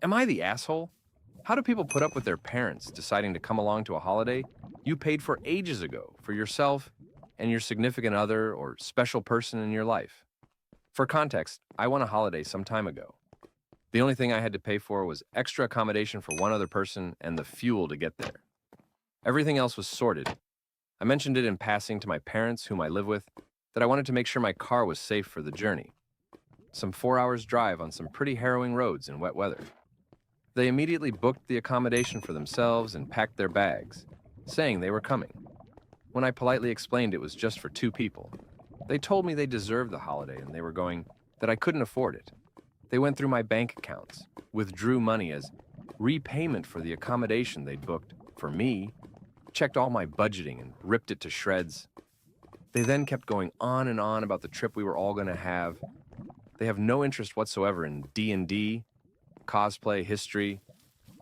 Am I the asshole? How do people put up with their parents deciding to come along to a holiday you paid for ages ago for yourself and your significant other or special person in your life? For context, I won a holiday some time ago. The only thing I had to pay for was extra accommodation for one other person and the fuel to get there. Everything else was sorted. I mentioned it in passing to my parents, whom I live with, that I wanted to make sure my car was safe for the journey. Some 4 hours drive on some pretty harrowing roads in wet weather. They immediately booked the accommodation for themselves and packed their bags, saying they were coming. When I politely explained it was just for two people, they told me they deserved the holiday and they were going, that I couldn't afford it. They went through my bank accounts, withdrew money as repayment for the accommodation they'd booked for me, checked all my budgeting and ripped it to shreds. They then kept going on and on about the trip we were all going to have. They have no interest whatsoever in D&D, cosplay, history,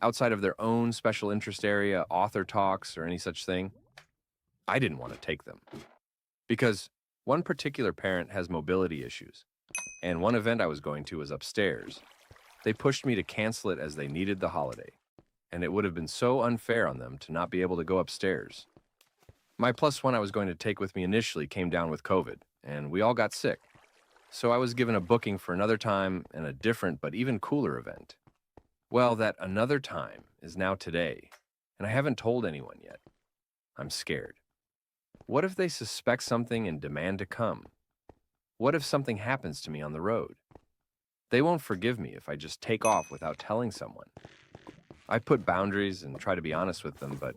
outside of their own special interest area, author talks, or any such thing. I didn't want to take them. Because one particular parent has mobility issues, and one event I was going to was upstairs. They pushed me to cancel it as they needed the holiday, and it would have been so unfair on them to not be able to go upstairs. My plus one I was going to take with me initially came down with COVID, and we all got sick. So I was given a booking for another time and a different but even cooler event. Well, that another time is now today, and I haven't told anyone yet. I'm scared. What if they suspect something and demand to come? What if something happens to me on the road? They won't forgive me if I just take off without telling someone. I put boundaries and try to be honest with them, but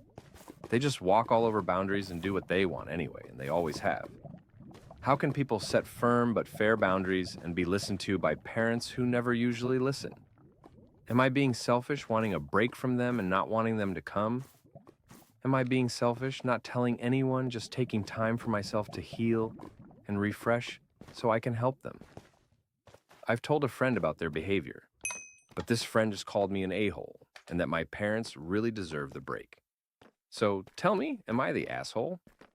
they just walk all over boundaries and do what they want anyway, and they always have. How can people set firm but fair boundaries and be listened to by parents who never usually listen? Am I being selfish, wanting a break from them and not wanting them to come? Am I being selfish, not telling anyone, just taking time for myself to heal and refresh so I can help them? I've told a friend about their behavior, but this friend just called me an a-hole and that my parents really deserve the break. So tell me, am I the asshole?